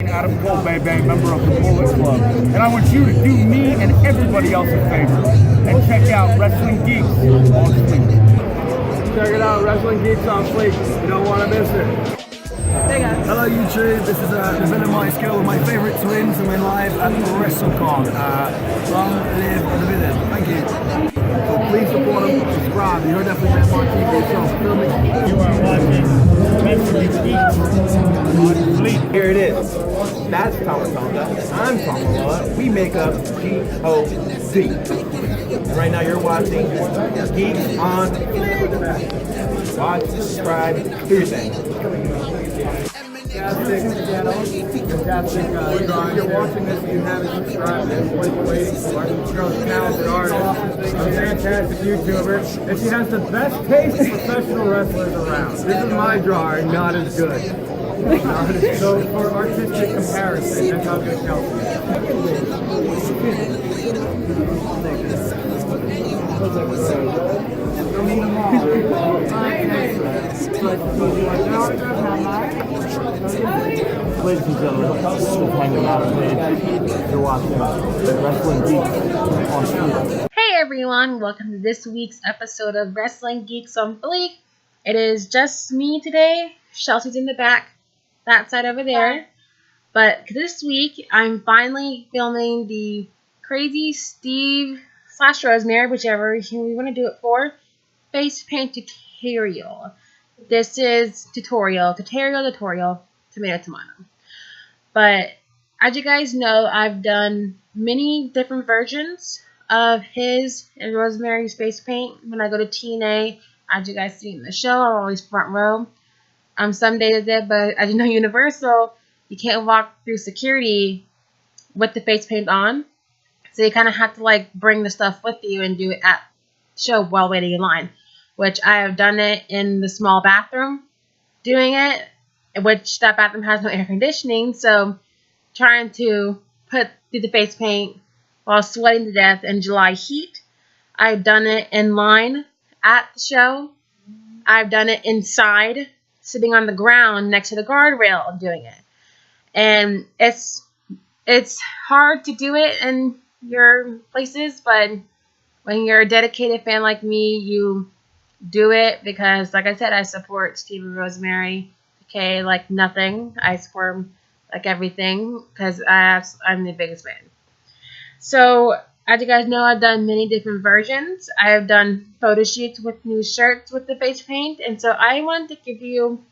Adam Cole, baby, member of the Bullet Club. And I want you to do me and everybody else a favor and check out Wrestling Geeks on Fleek. Check it out, Wrestling Geeks on Fleek. You don't want to miss it. Hello YouTube, this is the Villain Mighty Skill with my favourite twins and we're live at WrestleCon. Long live the villain. Thank you. So please support them, subscribe. You heard that from Monteasy Moore. You are watching Wrestling Geeks on Fleek. Here it is. That's Thomas Tonka. I'm Tom Malone. We make up G-O-D. And right now you're watching Geeks on Fleek. Watch, subscribe, do your thing. Fantastic. If you're watching this and you haven't subscribed, then what are you waiting for? This girl's a talented artist, a fantastic YouTuber, and she has the best taste of professional wrestlers around. This is my drawer, not as good. So for artistic comparison, that's how good Ladies and gentlemen, just hanging out with you're watching Wrestling Geeks on Fleek. Hey everyone, welcome to this week's episode of Wrestling Geeks on Fleek. It is just me today. Chelsea's in the back, that side over there. But this week, I'm finally filming the Crazy Steve / Rosemary, whichever we want to do it for, face paint tutorial. This is tutorial, tomato. But as you guys know, I've done many different versions of his and Rosemary's face paint. When I go to TNA, as you guys see in the show, I'm always front row. Some days it, but as you know, Universal, you can't walk through security with the face paint on. So you kind of have to like bring the stuff with you and do it at the show while waiting in line. Which I have done it in the small bathroom, doing it, which that bathroom has no air conditioning, so trying to put through the face paint while sweating to death in July heat. I've done it in line at the show. I've done it inside, sitting on the ground next to the guardrail doing it. And it's hard to do it in your places, but when you're a dedicated fan like me, you do it because, like I said, I support Steve and Rosemary. Okay, like nothing. I support them like everything because I'm the biggest fan. So, as you guys know, I've done many different versions. I have done photo shoots with new shirts with the face paint, and so I wanted to give you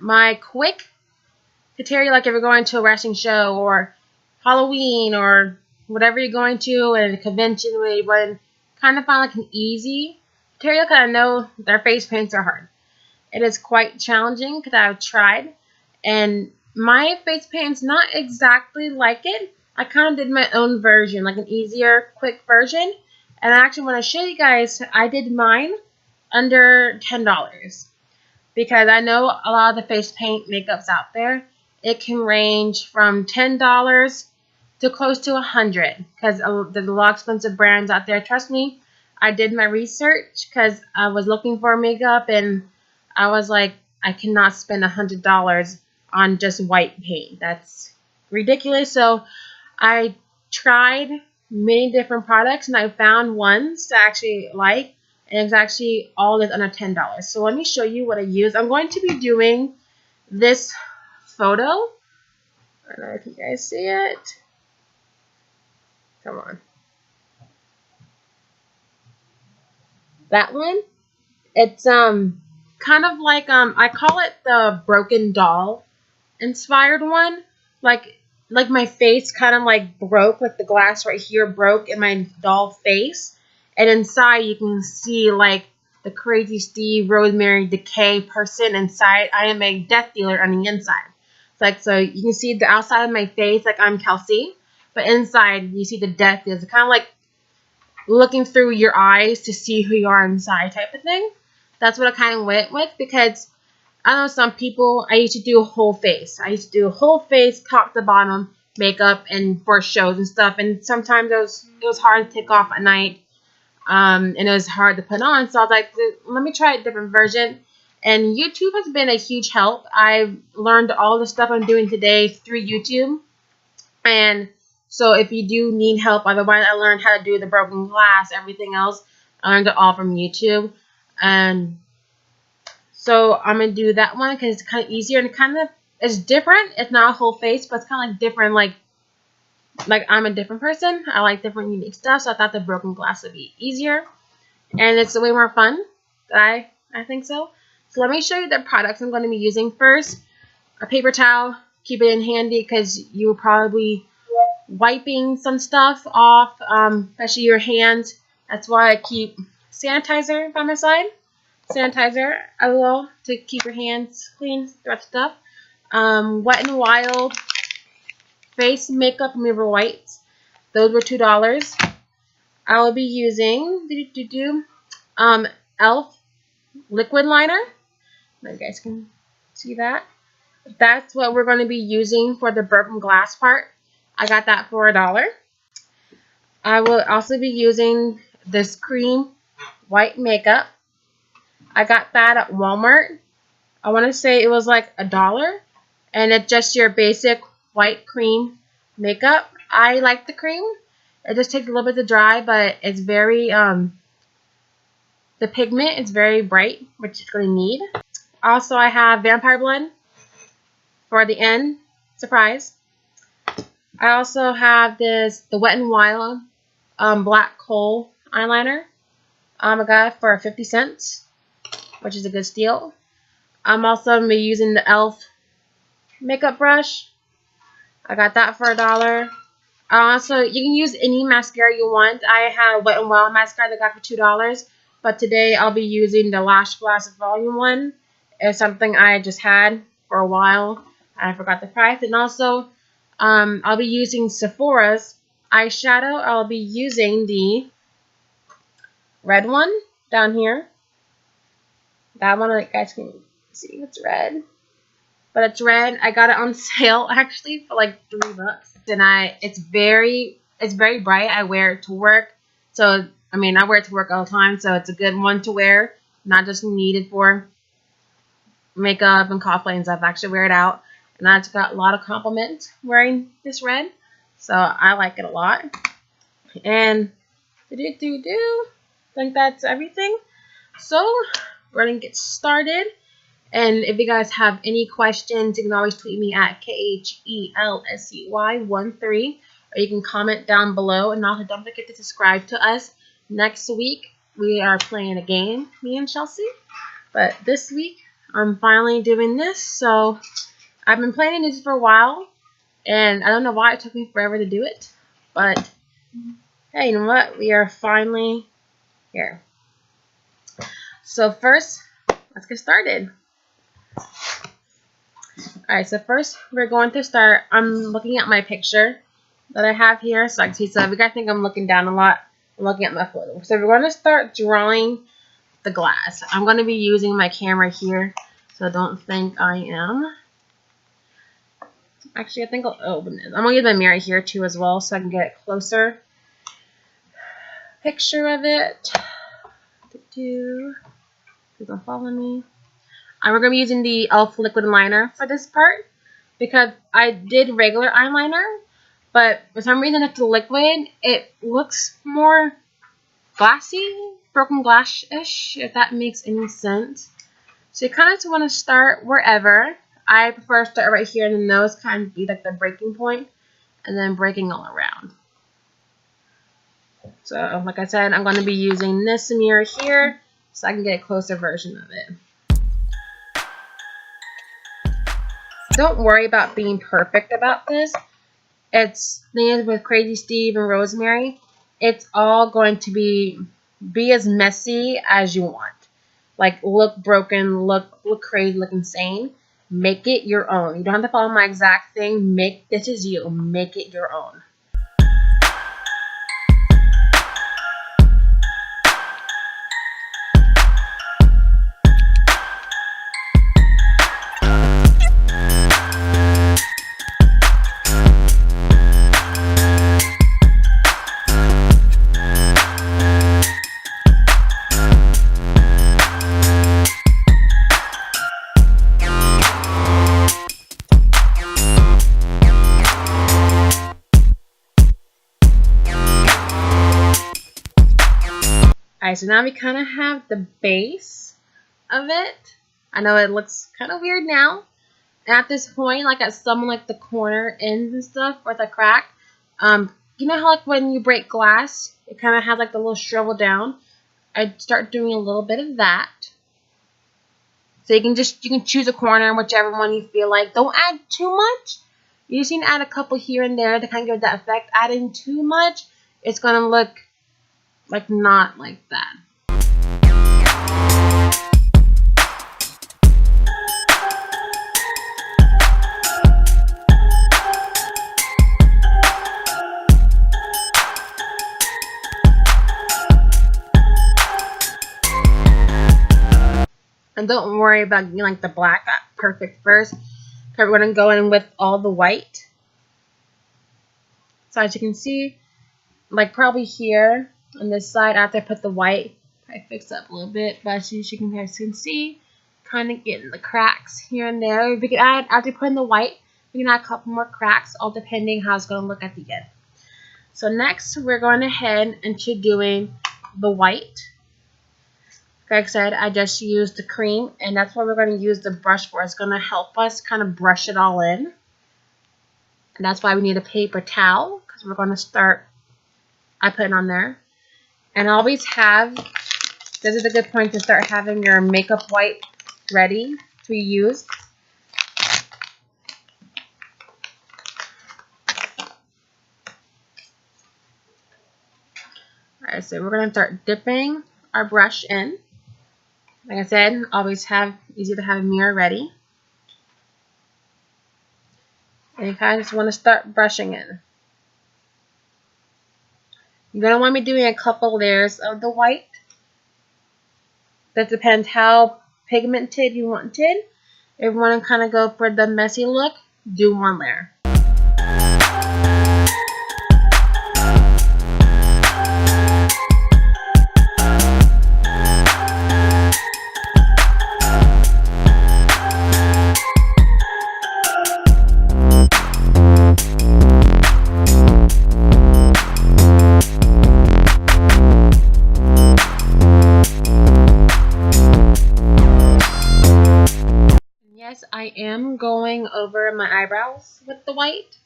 my quick tutorial, like if you're going to a wrestling show or Halloween or whatever you're going to, and a convention where you want to kind of find like an easy tutorial, because I know their face paints are hard. It is quite challenging because I've tried, and my face paint's not exactly like it. I kind of did my own version, like an easier, quick version, and I actually want to show you guys. I did mine under $10 because I know a lot of the face paint makeups out there. It can range from $10 to close to $100 because there's a lot of expensive brands out there. Trust me. I did my research because I was looking for makeup and I was like, I cannot spend $100 on just white paint. That's ridiculous. So I tried many different products and I found ones that I actually like, and it's actually all is under $10. So let me show you what I use. I'm going to be doing this photo. I don't know if you guys see it. Come on. That one, it's kind of like I call it the broken doll inspired one. Like my face kind of like broke, like the glass right here broke in my doll face, and inside you can see like the Crazy Steve Rosemary Decay person inside. I am a death dealer on the inside. It's like, so you can see the outside of my face, like I'm Kelsey, but inside you see the death dealer. It's kind of like looking through your eyes to see who you are inside type of thing. That's what I kind of went with because I know some people, I used to do a whole face. I used to do a whole face, top to bottom, makeup and for shows and stuff. And sometimes it was hard to take off at night. And it was hard to put on. So I was like, let me try a different version. And YouTube has been a huge help. I've learned all the stuff I'm doing today through YouTube. And so if you do need help, otherwise I learned how to do the broken glass, everything else, I learned it all from YouTube. And so I'm going to do that one because it's kind of easier and it's different. It's not a whole face, but it's kind of like different, like I'm a different person. I like different unique stuff, so I thought the broken glass would be easier. And it's way more fun. I think so. So let me show you the products I'm going to be using first. A paper towel. Keep it in handy because you'll probably wiping some stuff off, especially your hands. That's why I keep sanitizer by my side. Sanitizer as well to keep your hands clean throughout stuff. Wet n Wild face makeup remover wipes. Those were $2. I will be using e.l.f. liquid liner. You guys can see that. That's what we're going to be using for the broken glass part. I got that for $1. I will also be using this cream white makeup. I got that at Walmart. I want to say it was like $1. And it's just your basic white cream makeup. I like the cream. It just takes a little bit to dry, but it's very, the pigment is very bright, which it's going to need. Also, I have Vampire Blood for the end. Surprise. I also have the Wet n Wild Black Coal eyeliner. I got it for 50 cents, which is a good steal. I'm also going to be using the e.l.f. makeup brush. I got that for $1. Also, you can use any mascara you want. I have Wet n Wild mascara that I got for $2. But today I'll be using the Lash Blast Volume 1. It's something I just had for a while. I forgot the price. And also, I'll be using Sephora's eyeshadow. I'll be using the red one down here. That one, you guys can see it's red. But it's red. I got it on sale actually for like $3. And it's very bright. I wear it to work. So I wear it to work all the time, so it's a good one to wear. Not just needed for makeup and cosplay and stuff. I actually wear it out. And I just got a lot of compliments wearing this red. So I like it a lot. And I think that's everything. So we're going to get started. And if you guys have any questions, you can always tweet me at KHELSCY13. Or you can comment down below. And also don't forget to subscribe to us. Next week, we are playing a game, me and Chelsea. But this week, I'm finally doing this. So I've been planning this for a while. And I don't know why it took me forever to do it. But hey, you know what? We are finally here. So first, let's get started. Alright, so first we're going to start. I'm looking at my picture that I have here. So I can see, so if you guys think I'm looking down a lot, I'm looking at my photo. So we're going to start drawing the glass. I'm going to be using my camera here. So don't think I am. Actually, I think I'll open it. I'm going to use my mirror here too as well so I can get a closer picture of it. Please don't follow me. And we're going to be using the e.l.f. liquid liner for this part because I did regular eyeliner, but for some reason it's the liquid. It looks more glassy, broken glass-ish, if that makes any sense. So you kind of just want to start wherever. I prefer to start right here in the nose, kind of be like the breaking point, and then breaking all around. So, like I said, I'm going to be using this mirror here so I can get a closer version of it. Don't worry about being perfect about this. It's things with Crazy Steve and Rosemary. It's all going to be as messy as you want. Like look broken, look crazy, look insane. Make it your own. You don't have to follow my exact thing. This is you. Make it your own. Alright, so now we kind of have the base of it. I know it looks kind of weird now. And at this point, like at some like the corner ends and stuff, or the crack, you know how like when you break glass, it kind of has like the little shrivel down. I'd start doing a little bit of that. So you can choose a corner, whichever one you feel like. Don't add too much. You just need to add a couple here and there to kind of give that effect. Adding too much, it's gonna look like not like that. And don't worry about getting like the black perfect first. Because we're going to go in with all the white. So as you can see, like probably here on this side after I put the white, I fix up a little bit. But as you guys can see, kind of getting the cracks here and there. We can add, after putting the white, we can add a couple more cracks, all depending how it's going to look at the end. So next, we're going ahead into doing the white. Like I said, I just used the cream, and that's what we're going to use the brush for. It's going to help us kind of brush it all in. And that's why we need a paper towel, because we're going to start, I put it on there. And always have, this is a good point to start having your makeup wipe ready to use. Alright, so we're going to start dipping our brush in. Like I said, always have, easy to have a mirror ready. And you kind of just want to start brushing in. You're going to want me doing a couple layers of the white. That depends how pigmented you want it. If you want to kind of go for the messy look, do one layer. I am going over my eyebrows with the white.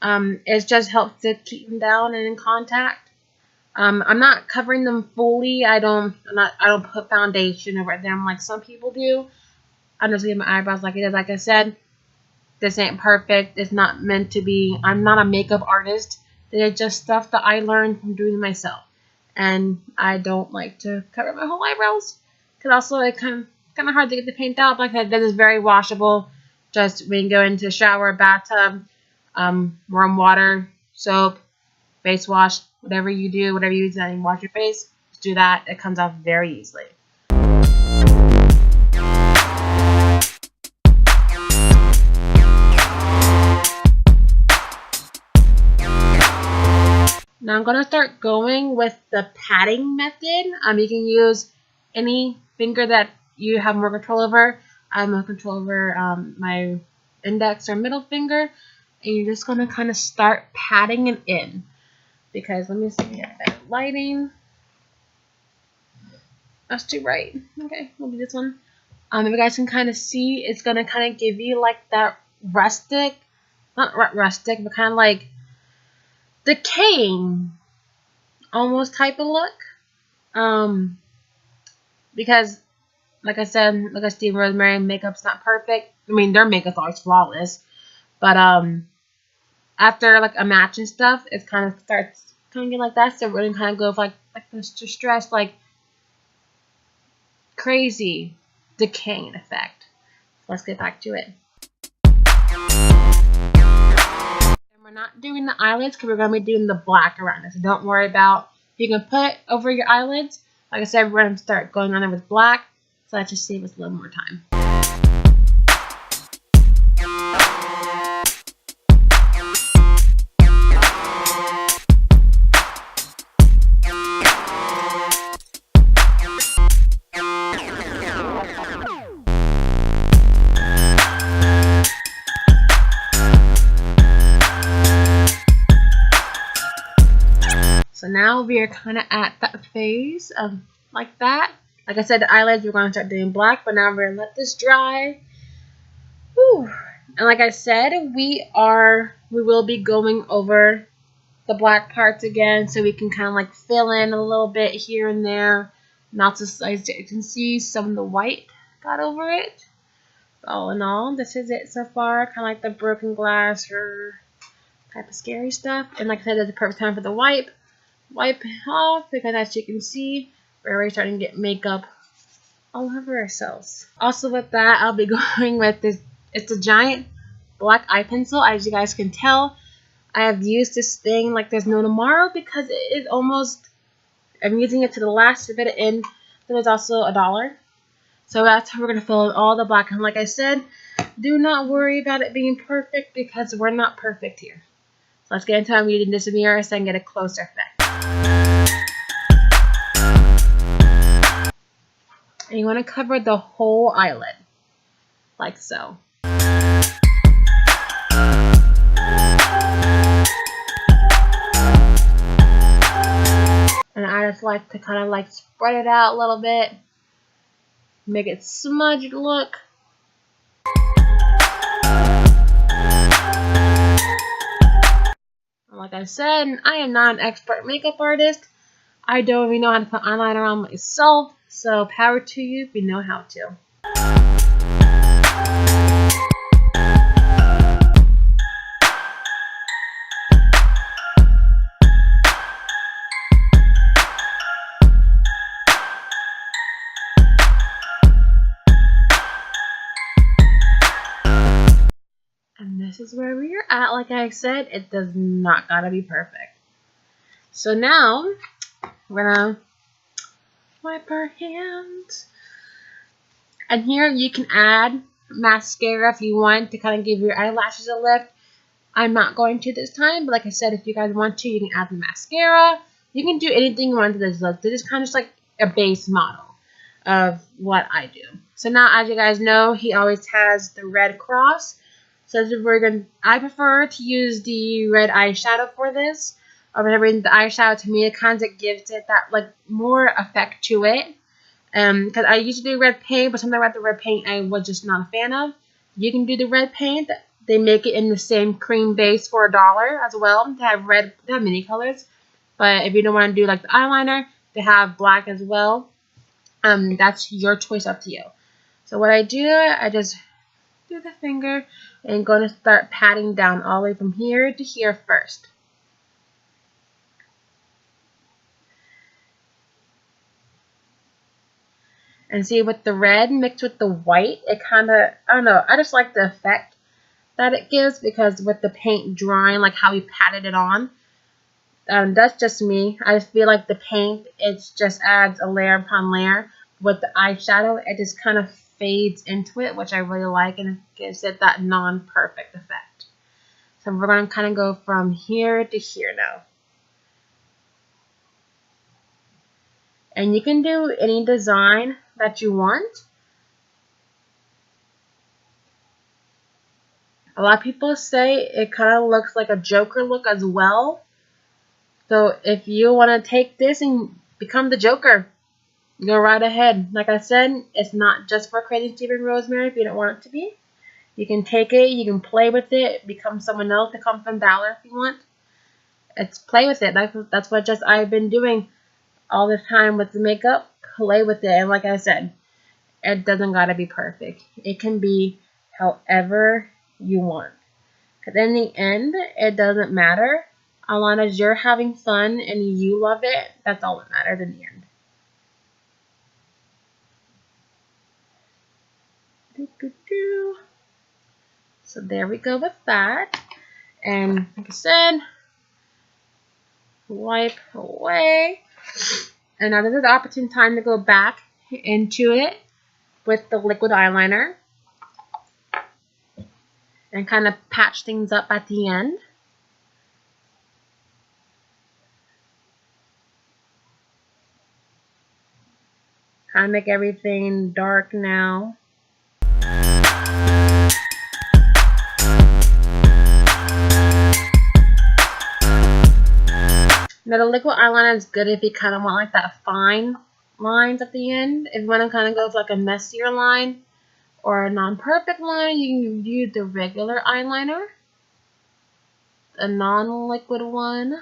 It just helps to keep them down and in contact. I'm not covering them fully. I don't put foundation over them like some people do. I'm just leaving my eyebrows like it is. Like I said, this ain't perfect. It's not meant to be. I'm not a makeup artist. It's just stuff that I learned from doing it myself. And I don't like to cover my whole eyebrows, because also it kind of hard to get the paint out. Like I said, this is very washable. Just when you go into the shower, bathtub, warm water, soap, face wash, whatever you do, whatever you use and wash your face, just do that. It comes off very easily. Now I'm going to start going with the patting method. You can use any finger that you have more control over. I have more control over my index or middle finger. And you're just going to kind of start patting it in. Because, let me see here, lighting. That's too bright. Okay, we'll do this one. If you guys can kind of see, it's going to kind of give you like that rustic, not rustic, but kind of like decaying almost type of look. Because, like I said, look at Steve and Rosemary, makeup's not perfect. I mean, their makeup's always flawless. But after like a match and stuff, it kind of starts kind of getting like that. So we're going to kind of go with like this distressed, like crazy decaying effect. So let's get back to it. And we're not doing the eyelids because we're going to be doing the black around it. So don't worry about, you can put over your eyelids. Like I said, we're going to start going on there with black. So that just saves us a little more time. So now we are kind of at that phase of like that. Like I said, the eyelids we're going to start doing black, but now we're going to let this dry. Whew. And like I said, we will be going over the black parts again, so we can kind of like fill in a little bit here and there. Not so slice it. You can see some of the white got over it. All in all, this is it so far. Kind of like the broken glass or type of scary stuff. And like I said, it's the perfect time for the wipe. Wipe it off, because as you can see, we're already starting to get makeup all over ourselves. Also with that, I'll be going with this. It's a giant black eye pencil. As you guys can tell, I have used this thing like there's no tomorrow, because it is almost, I'm using it to the last to fit it in. Then there's also $1. So that's how we're going to fill in all the black. And like I said, do not worry about it being perfect, because we're not perfect here. So let's get into it. I'm using this mirror so I can get a closer effect. And you want to cover the whole eyelid, like so. And I just like to kind of like spread it out a little bit, make it smudged look. Like I said, I am not an expert makeup artist. I don't even know how to put eyeliner on myself, so power to you if you know how to. And this is where we are at. Like I said, it does not gotta be perfect. So now, we're gonna wipe our hands. And here you can add mascara if you want to kind of give your eyelashes a lift. I'm not going to this time, but like I said, if you guys want to, you can add the mascara. You can do anything you want to this look. This is kind of just like a base model of what I do. So now, as you guys know, he always has the red cross. So I prefer to use the red eyeshadow for this. The eyeshadow, to me, it kind of gives it that like more effect to it. Because I used to do red paint, but something about the red paint I was just not a fan of. You can do the red paint. They make it in the same cream base for $1 as well. They have many colors. But if you don't want to do like the eyeliner, they have black as well. That's your choice, up to you. So what I do, I just do the finger and going to start patting down all the way from here to here first. And see, with the red mixed with the white, it kind of, I don't know, I just like the effect that it gives, because with the paint drying, like how we patted it on, that's just me. I just feel like the paint, it just adds a layer upon layer. With the eyeshadow, it just kind of fades into it, which I really like, and it gives it that non-perfect effect. So we're going to kind of go from here to here now. And you can do any design that you want. A lot of people say it kind of looks like a Joker look as well. So if you want to take this and become the Joker, go right ahead. Like I said, it's not just for Crazy Stephen Rosemary if you don't want it to be. You can take it, you can play with it, become someone else, become Finn Balor if you want. It's play with it. That's what just I've been doing all the time with the makeup. Play with it. And like I said, it doesn't gotta be perfect. It can be however you want. Because in the end, it doesn't matter. As long as you're having fun and you love it, that's all that matters in the end. So there we go with that. And like I said, wipe away. And now this is the opportune time to go back into it with the liquid eyeliner and kind of patch things up at the end. Kind of make everything dark now. Now the liquid eyeliner is good if you kind of want like that fine lines at the end. If you want to kind of go with like a messier line or a non-perfect line, you can use the regular eyeliner, a non-liquid one.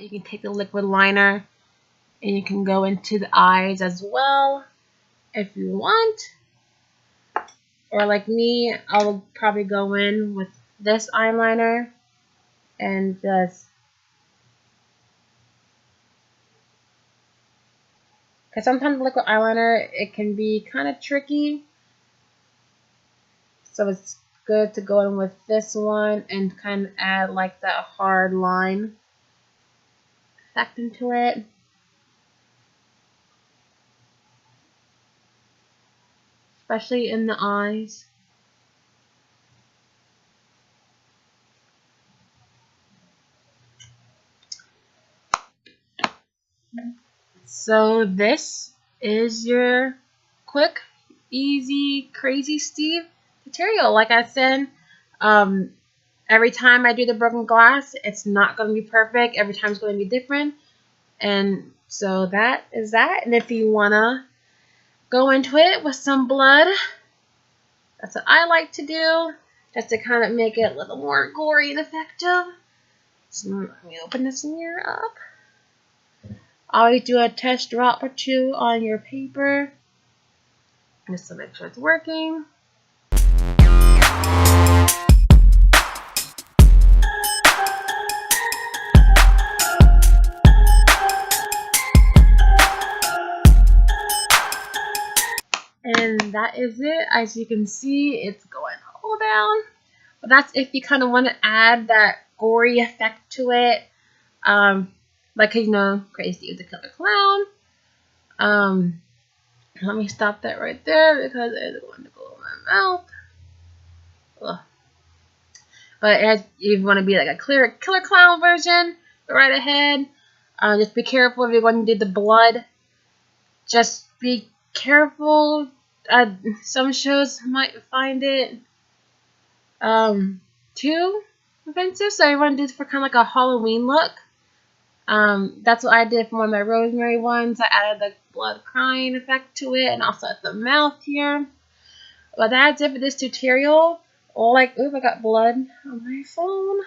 You can take the liquid liner and you can go into the eyes as well if you want. Or like me, I'll probably go in with this eyeliner and just, because sometimes liquid eyeliner, it can be kind of tricky. So it's good to go in with this one and kind of add like that hard line effect into it. Especially in the eyes. So this is your quick, easy, crazy Steve tutorial. Like I said, every time I do the broken glass, it's not going to be perfect. Every time it's going to be different. And so that is that. And if you want to go into it with some blood, that's what I like to do, just to kind of make it a little more gory and effective. So let me open this mirror up. Always do a test drop or two on your paper, just to make sure it's working. And that is it. As you can see, it's going all down. But that's if you kind of want to add that gory effect to it. Like, you know, Crazzy is a killer clown. Let me stop that right there because it's going to go in my mouth. Ugh. But if you want to be like a killer clown version, go right ahead. Just be careful if you're going to do the blood. Just be careful. Some shows might find it too offensive, so you want to do this for kind of like a Halloween look. That's what I did for one of my Rosemary ones. I added the blood crying effect to it, and also at the mouth here. But that's it for this tutorial. Like, ooh, I got blood on my phone.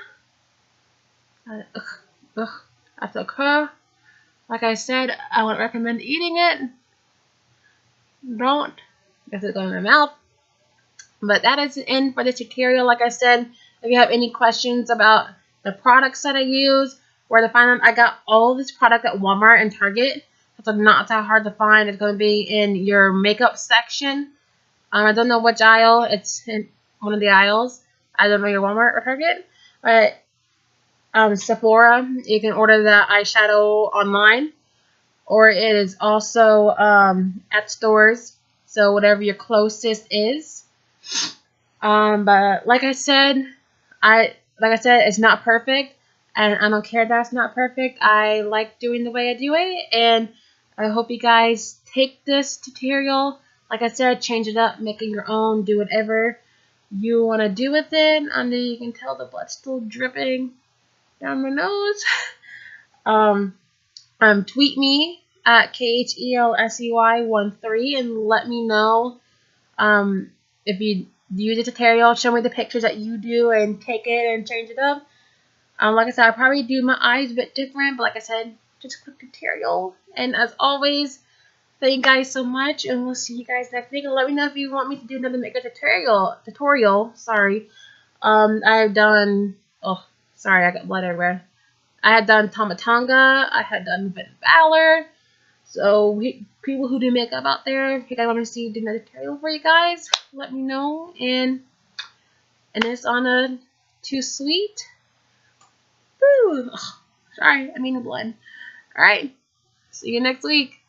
That's okay. Like I said, I wouldn't recommend eating it. Don't, because it's going in my mouth. But that is the end for this tutorial. Like I said, if you have any questions about the products that I use, where to find them, I got all this product at Walmart and Target. So not that hard to find. It's going to be in your makeup section. I don't know which aisle. It's in one of the aisles. I don't know your Walmart or Target. But Sephora, you can order the eyeshadow online. Or it is also at stores. So whatever your closest is. But like I said, it's not perfect. And I don't care that it's not perfect. I like doing the way I do it. And I hope you guys take this tutorial. Like I said, change it up, make it your own, do whatever you want to do with it. And then you can tell the blood's still dripping down my nose. Tweet me at KHELSEY13 and let me know if you use the tutorial. Show me the pictures that you do and take it and change it up. Like I said, I'll probably do my eyes a bit different, but like I said, just a quick tutorial. And as always, thank you guys so much, and we'll see you guys next week. And let me know if you want me to do another makeup tutorial. Sorry. I've done, oh, sorry, I got blood everywhere. I had done Tomatonga. I had done Finn Balor. So, people who do makeup out there, if you guys want me to see do another tutorial for you guys, let me know. And it's on a Too Sweet. Woo! Oh, sorry, I mean blood. Alright, see you next week.